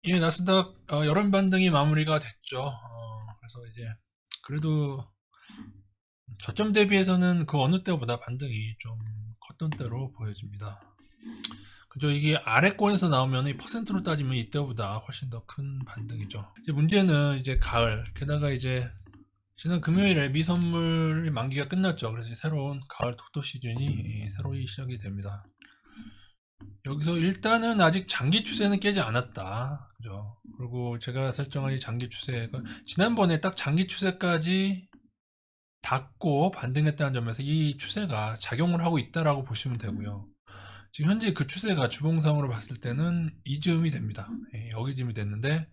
예, 나스닥 여름 반등이 마무리가 됐죠. 그래서 이제 그래도 저점 대비해서는 그 어느 때보다 반등이 좀 컸던 때로 보여집니다. 그죠? 이게 아래권에서 나오면 이 퍼센트로 따지면 이때보다 훨씬 더 큰 반등이죠. 이제 문제는 이제 가을, 게다가 이제 지난 금요일에 미선물이 만기가 끝났죠. 그래서 새로운 가을 독도 시즌이 새로이 시작이 됩니다. 여기서 일단은 아직 장기 추세는 깨지 않았다. 그죠? 그리고 제가 설정한 이 장기 추세가 지난번에 딱 장기 추세까지 닿고 반등했다는 점에서 이 추세가 작용을 하고 있다라고 보시면 되고요. 지금 현재 그 추세가 주봉상으로 봤을 때는 이즈음이 됩니다. 예, 여기쯤이 됐는데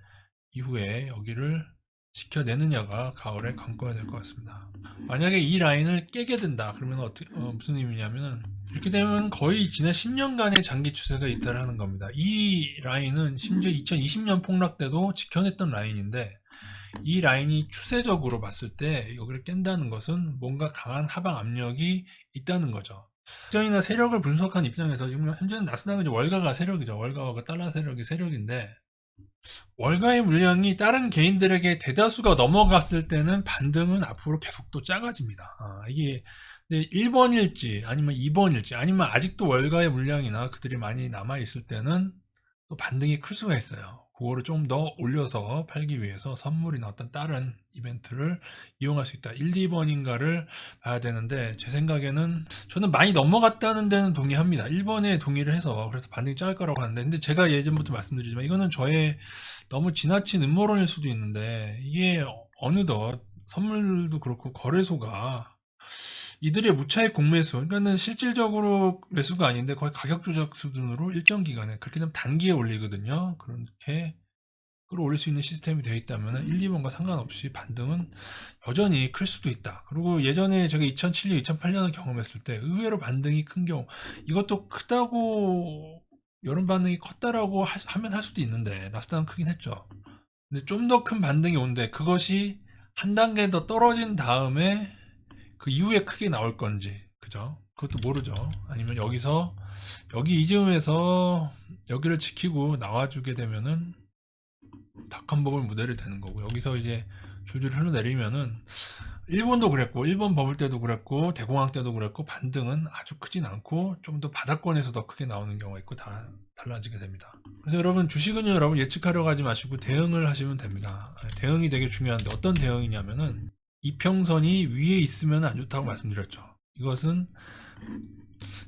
이후에 여기를 지켜내느냐가 가을의 관건이 될 것 같습니다. 만약에 이 라인을 깨게 된다 그러면 무슨 의미냐면은 이렇게 되면 거의 지난 10년간의 장기 추세가 이탈하는 겁니다. 이 라인은 심지어 2020년 폭락 때도 지켜냈던 라인인데 이 라인이 추세적으로 봤을 때 여기를 깬다는 것은 뭔가 강한 하방 압력이 있다는 거죠. 특정이나 세력을 분석한 입장에서 지금 현재는 나스닥은 월가가 세력이죠. 월가와 달러 세력이 세력인데 월가의 물량이 다른 개인들에게 대다수가 넘어갔을 때는 반등은 앞으로 계속 또 작아집니다. 이게 1번일지 아니면 2번일지 아니면 아직도 월가의 물량이나 그들이 많이 남아있을 때는 또 반등이 클 수가 있어요. 그거를 좀 더 올려서 팔기 위해서 선물이나 어떤 다른 이벤트를 이용할 수 있다. 1, 2번인가를 봐야 되는데 제 생각에는 저는 많이 넘어갔다는 데는 동의합니다. 1번에 동의를 해서 그래서 반등이 작을 거라고 하는데 근데 제가 예전부터 말씀드리지만 이거는 저의 너무 지나친 음모론일 수도 있는데 이게 어느덧 선물도 그렇고 거래소가 이들의 무차익 공매수, 그러니까는 실질적으로 매수가 아닌데 거의 가격 조작 수준으로 일정 기간에 그렇게 되면 단기에 올리거든요. 그렇게 끌어올릴 수 있는 시스템이 되어 있다면 1, 2번과 상관없이 반등은 여전히 클 수도 있다. 그리고 예전에 제가 2007년, 2008년을 경험했을 때 의외로 반등이 큰 경우 이것도 크다고 여름 반등이 컸다라고 하면 할 수도 있는데 나스닥은 크긴 했죠. 근데 좀 더 큰 반등이 온데 그것이 한 단계 더 떨어진 다음에 그 이후에 크게 나올 건지 그죠? 그것도 모르죠. 아니면 여기 이즈음에서 여기를 지키고 나와주게 되면은 닭한 버블 무대를 되는 거고 여기서 이제 줄줄 흘러내리면은 일본도 그랬고 일본 버블 때도 그랬고 대공황 때도 그랬고 반등은 아주 크진 않고 좀 더 바닥권에서 더 크게 나오는 경우가 있고 다 달라지게 됩니다. 그래서 여러분 주식은 여러분 예측하려고 하지 마시고 대응을 하시면 됩니다. 대응이 되게 중요한데 어떤 대응이냐면은 이평선이 위에 있으면 안 좋다고 말씀드렸죠. 이것은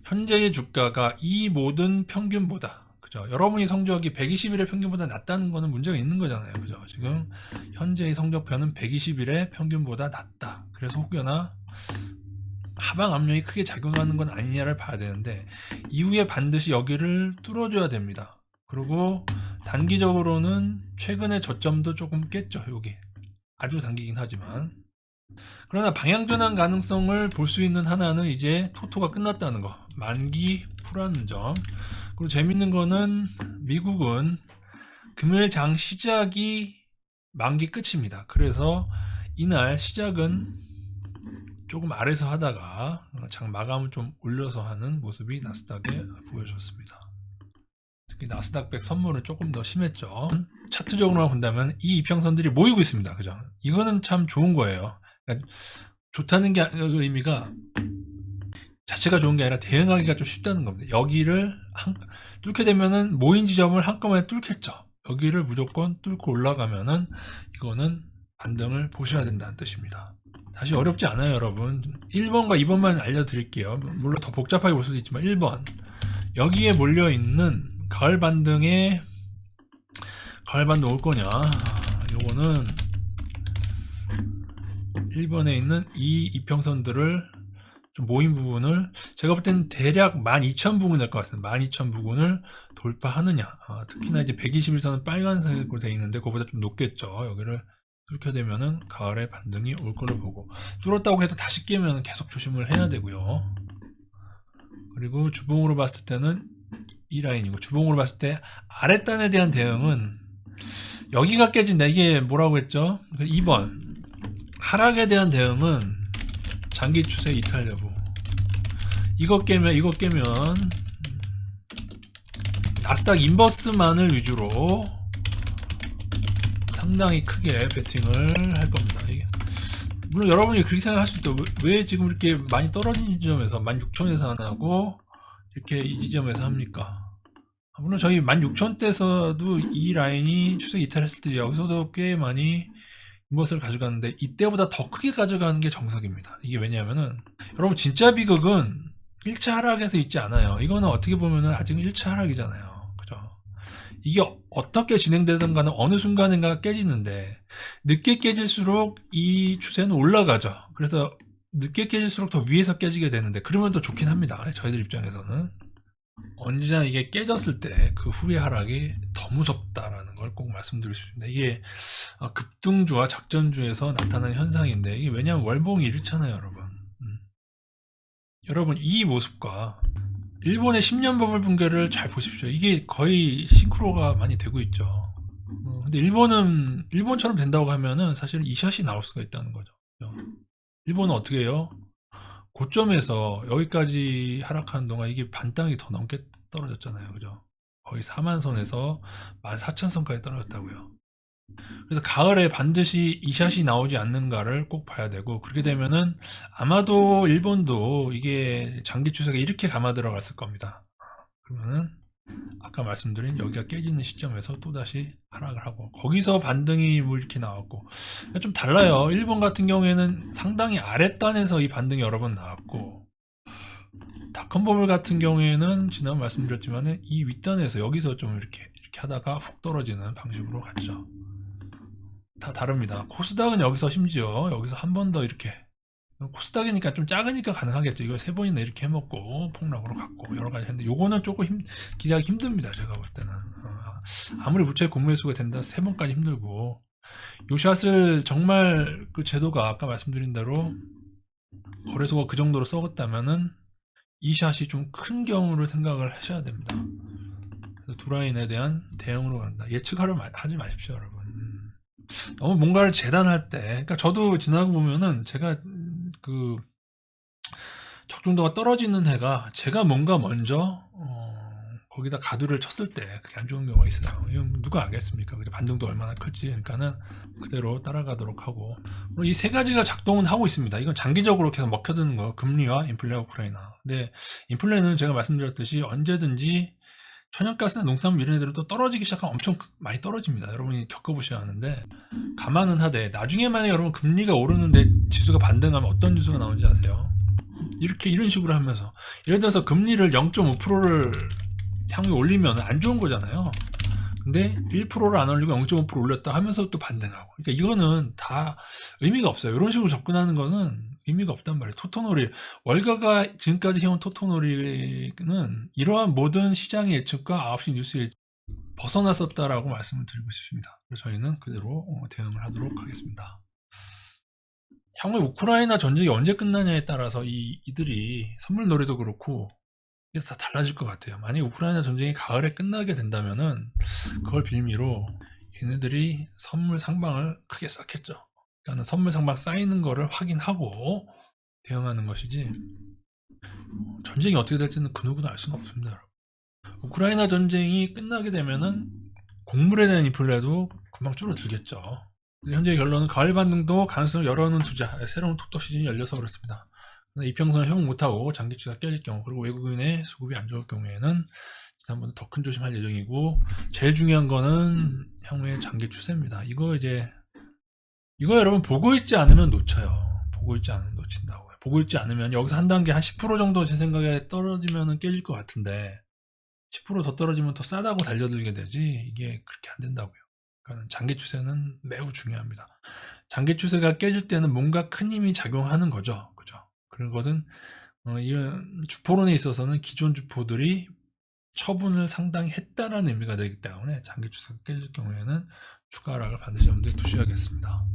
현재의 주가가 이 모든 평균보다 그죠? 여러분이 성적이 120일의 평균보다 낮다는 거는 문제가 있는 거잖아요. 그죠? 지금 현재의 성적표는 120일의 평균보다 낮다. 그래서 혹여나 하방 압력이 크게 작용하는 건 아니냐를 봐야 되는데 이후에 반드시 여기를 뚫어줘야 됩니다. 그리고 단기적으로는 최근의 저점도 조금 깼죠. 여기 아주 단기긴 하지만 그러나 방향전환 가능성을 볼 수 있는 하나는 이제 토토가 끝났다는 거 만기 풀하는 점. 그리고 재밌는 거는 미국은 금요일 장 시작이 만기 끝입니다. 그래서 이날 시작은 조금 아래서 하다가 장 마감을 좀 올려서 하는 모습이 나스닥에 보여졌습니다. 특히 나스닥 100 선물은 조금 더 심했죠. 차트적으로만 본다면 이 이평선들이 모이고 있습니다. 그죠? 이거는 참 좋은 거예요. 그러니까 좋다는 게 의미가 자체가 좋은 게 아니라 대응하기가 좀 쉽다는 겁니다. 여기를 뚫게 되면은 모인 지점을 한꺼번에 뚫겠죠. 여기를 무조건 뚫고 올라가면은 이거는 반등을 보셔야 된다는 뜻입니다. 다시 어렵지 않아요, 여러분. 1번과 2번만 알려드릴게요. 물론 더 복잡하게 볼 수도 있지만 1번 여기에 몰려있는 가을 반등 올 거냐? 요거는 1번에 있는 이 이평선들을 좀 모인 부분을 제가 볼 때는 대략 12,000 부근 될 것 같습니다. 12,000 부근을 돌파하느냐. 특히나 이제 121선은 빨간색으로 되어 있는데 그거보다 좀 높겠죠. 여기를 뚫게 되면은 가을에 반등이 올 걸로 보고 뚫었다고 해도 다시 깨면 계속 조심을 해야 되고요. 그리고 주봉으로 봤을 때는 이 라인이고 주봉으로 봤을 때 아랫단에 대한 대응은 여기가 깨진다. 이게 뭐라고 했죠? 2번 하락에 대한 대응은 장기 추세 이탈 여부. 이거 깨면 나스닥 인버스만을 위주로 상당히 크게 베팅을 할 겁니다. 이게 물론 여러분이 그렇게 생각할 수 있죠. 왜 지금 이렇게 많이 떨어진 지점에서 16,000에서 안 하고 이렇게 이 지점에서 합니까? 물론 저희 16,000대에서도 이 라인이 추세 이탈했을 때 여기서도 꽤 많이 이것을 가져갔는데 이때보다 더 크게 가져가는 게 정석입니다. 이게 왜냐하면은 여러분 진짜 비극은 1차 하락에서 있지 않아요. 이거는 어떻게 보면은 아직은 1차 하락이잖아요. 그죠? 이게 어떻게 진행되든 간에 어느 순간인가 깨지는데 늦게 깨질수록 이 추세는 올라가죠. 그래서 늦게 깨질수록 더 위에서 깨지게 되는데 그러면 더 좋긴 합니다. 저희들 입장에서는 언제나 이게 깨졌을 때 그 후의 하락이 더 무섭다라는 걸 꼭 말씀드리고 싶습니다. 이게 급등주와 작전주에서 나타나는 현상인데 이게 왜냐하면 월봉이 이렇잖아요, 여러분. 여러분 이 모습과 일본의 10년 버블 붕괴를 잘 보십시오. 이게 거의 싱크로가 많이 되고 있죠. 근데 일본은 일본처럼 된다고 하면은 사실 이 샷이 나올 수가 있다는 거죠. 일본은 어떻게 해요? 고점에서 여기까지 하락하는 동안 이게 반 땅이 더 넘게 떨어졌잖아요. 그죠? 거의 4만선에서 14,000선까지 떨어졌다고요. 그래서 가을에 반드시 이 샷이 나오지 않는가를 꼭 봐야 되고 그렇게 되면은 아마도 일본도 이게 장기 추세가 이렇게 감아 들어갔을 겁니다. 그러면은 아까 말씀드린 여기가 깨지는 시점에서 또다시 하락을 하고 거기서 반등이 뭐 이렇게 나왔고 좀 달라요. 일본 같은 경우에는 상당히 아랫단에서 이 반등이 여러 번 나왔고 닷컴버블 같은 경우에는 지난 말씀드렸지만 이 윗단에서 여기서 좀 이렇게 하다가 훅 떨어지는 방식으로 갔죠. 다 다릅니다. 코스닥은 여기서 심지어 여기서 한 번 더 이렇게 코스닥이니까 좀 작으니까 가능하겠죠. 이걸 3번이나 이렇게 해먹고 폭락으로 갔고 여러가지 했는데 요거는 조금 기대하기 힘듭니다. 제가 볼 때는 아무리 부채 공매수가 된다 3번까지 힘들고 요 샷을 정말 그 제도가 아까 말씀드린 대로 거래소가 그 정도로 썩었다면은 이 샷이 좀 큰 경우를 생각을 하셔야 됩니다. 그래서 두 라인에 대한 대응으로 간다. 예측하려 하지 마십시오, 여러분. 너무 뭔가를 재단할 때, 그러니까 저도 지나고 보면은 제가 그 적중도가 떨어지는 해가 제가 뭔가 먼저 거기다 가두를 쳤을 때 그게 안 좋은 경우가 있어요. 이건 누가 알겠습니까? 반등도 얼마나 클지. 그러니까는 그대로 따라가도록 하고 이 세 가지가 작동은 하고 있습니다. 이건 장기적으로 계속 먹혀드는 거. 금리와 인플레와 우크라이나. 근데 인플레는 제가 말씀드렸듯이 언제든지 천연가스나 농산물 이런 애들은 또 떨어지기 시작하면 엄청 많이 떨어집니다. 여러분이 겪어보셔야 하는데 감안은 하되 나중에 만약에 여러분 금리가 오르는데 지수가 반등하면 어떤 뉴스가 나오는지 아세요? 이런 식으로 하면서 예를 들어서 금리를 0.5%를 향후에 올리면 안 좋은 거잖아요. 근데 1%를 안 올리고 0.5% 올렸다 하면서 또 반등하고 그러니까 이거는 다 의미가 없어요. 이런 식으로 접근하는 거는 의미가 없단 말이에요. 토토놀이 월가가 지금까지 해온 토토놀이는 이러한 모든 시장의 예측과 9시 뉴스에 벗어났었다라고 말씀을 드리고 싶습니다. 그래서 저희는 그대로 대응을 하도록 하겠습니다. 향후에 우크라이나 전쟁이 언제 끝나냐에 따라서 이들이 선물 노래도 그렇고 이게 다 달라질 것 같아요. 만약에 우크라이나 전쟁이 가을에 끝나게 된다면은 그걸 빌미로 얘네들이 선물 상방을 크게 쌓겠죠. 그러니까 선물 상방 쌓이는 거를 확인하고 대응하는 것이지 전쟁이 어떻게 될지는 그 누구도 알 수는 없습니다. 여러분. 우크라이나 전쟁이 끝나게 되면은 곡물에 대한 인플레도 금방 줄어들겠죠. 현재의 결론은 가을 반등도 가능성을 열어놓은 투자, 새로운 톡톡 시즌이 열려서 그렇습니다. 이평선을 회복 못하고 장기 추세가 깨질 경우 그리고 외국인의 수급이 안 좋을 경우에는 지난번에 더 큰 조심할 예정이고 제일 중요한 거는 향후의 장기 추세입니다. 이거 여러분 보고 있지 않으면 놓쳐요. 보고 있지 않으면 놓친다고요. 보고 있지 않으면 여기서 한 단계 한 10% 정도 제 생각에 떨어지면 깨질 것 같은데 10% 더 떨어지면 더 싸다고 달려들게 되지 이게 그렇게 안 된다고요. 그러니까 장기 추세는 매우 중요합니다. 장기 추세가 깨질 때는 뭔가 큰 힘이 작용하는 거죠. 그죠? 그런 것은 이런 주포론에 있어서는 기존 주포들이 처분을 상당히 했다라는 의미가 되기 때문에 장기 추세가 깨질 경우에는 추가 하락을 반드시 염두에 두셔야겠습니다.